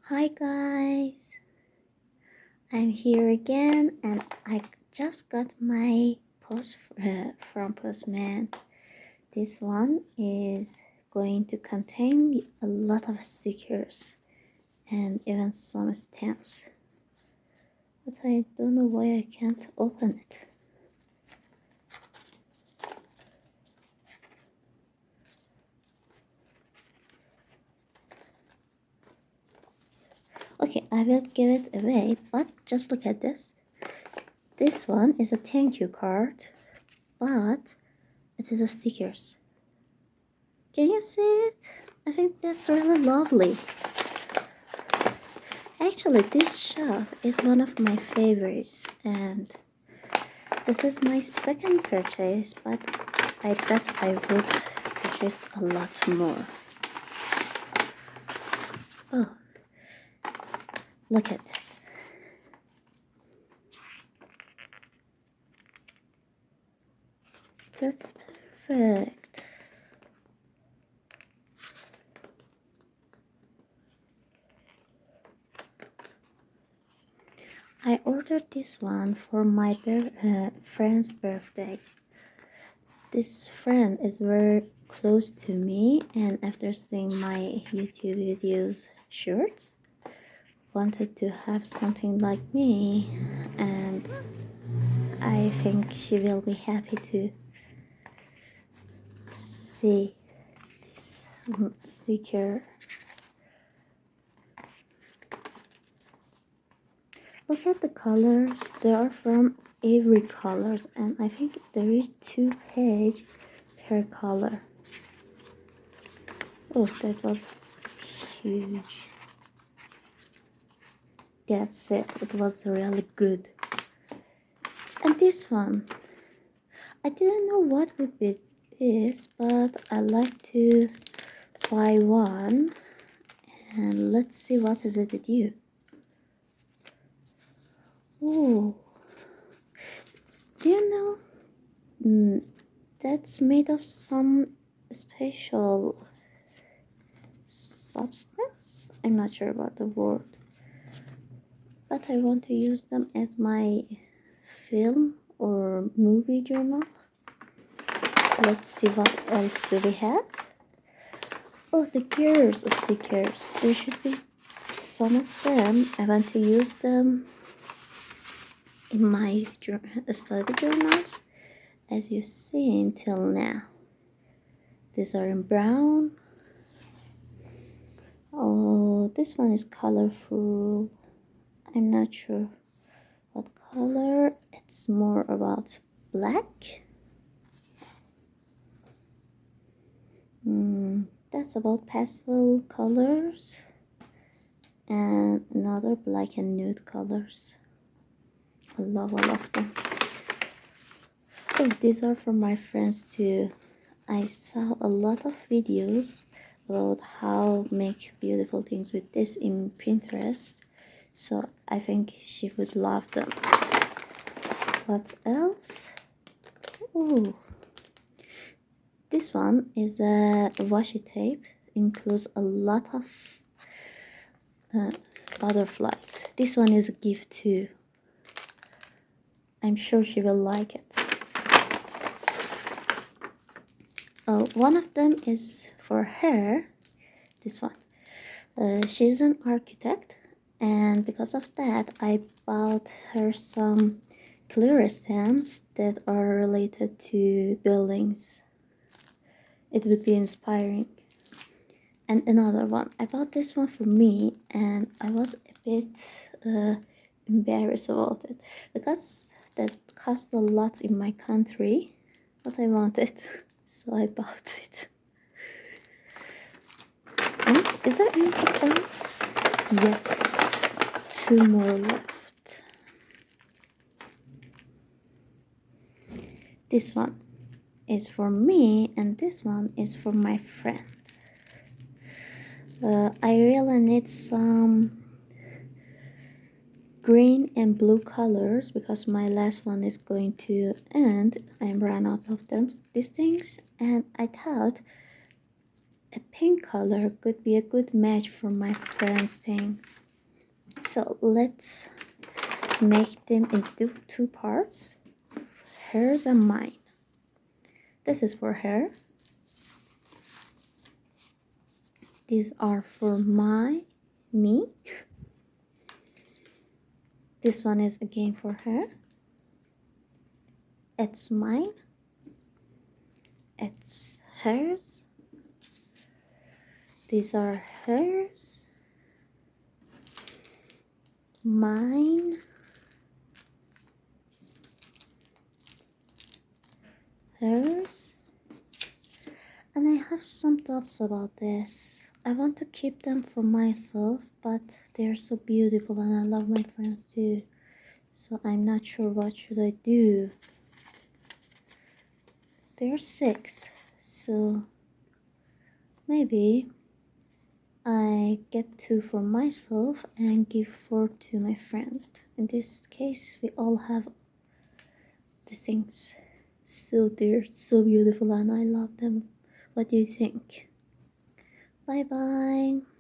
Hi guys, I'm here again and I just got my post from Postman. This one is going to contain a lot of stickers and even some stamps. But I don't know why I can't open it. Okay, I will give it away, but just look at this. This one is a thank you card, but it is a stickers. Can you see it? I think that's really lovely. Actually, this shop is one of my favorites, and this is my second purchase, but I bet I would purchase a lot more. Oh, look at this. That's perfect. I ordered this one for my friend's birthday. This friend is very close to me, and after seeing my YouTube videos shorts, wanted to have something like me, and I think she will be happy to see this sticker. Look at the colors. They are from every colors, and I think there is 2 pages per color. Oh, that was huge. That's it. It was really good. And this one, I didn't know what would be this, but I like to buy one. And let's see what is it with you. Oh, do you know that's made of some special substance? I'm not sure about the word, but I want to use them as my film or movie journal. Let's see what else do we have. Oh, the gears stickers. There should be some of them. I want to use them in my study journals, as you've seen till now. These are in brown. Oh, this one is colorful. I'm not sure what color. It's more about black. That's about pastel colors. And another black and nude colors. I love all of them. Oh, these are from my friends too. I saw a lot of videos about how make beautiful things with this in Pinterest, so I think she would love them. What else? Oh, this one is a washi tape. Includes a lot of butterflies. This one is a gift too. I'm sure she will like it. One of them is for her. This one. She's an architect, and because of that, I bought her some clear stamps that are related to buildings. It would be inspiring. And another one. I bought this one for me, and I was a bit embarrassed about it because that cost a lot in my country, but I wanted, so I bought it. Is there anything else? Yes, 2 more left. This one is for me, and this one is for my friend. I really need some green and blue colors because my last one is going to end. I'm run out of them, these things, and I thought a pink color could be a good match for my friend's things. So let's make them into two parts. Hers and mine. This is for her. These are for me. This one is again for her. It's mine. It's hers. These are hers. Mine. Hers. And I have some thoughts about this. I want to keep them for myself, but they're so beautiful and I love my friends too. So I'm not sure what should I do. There are 6, so maybe I get 2 for myself and give 4 to my friend. In this case, we all have these things. So they're so beautiful and I love them. What do you think? Bye bye.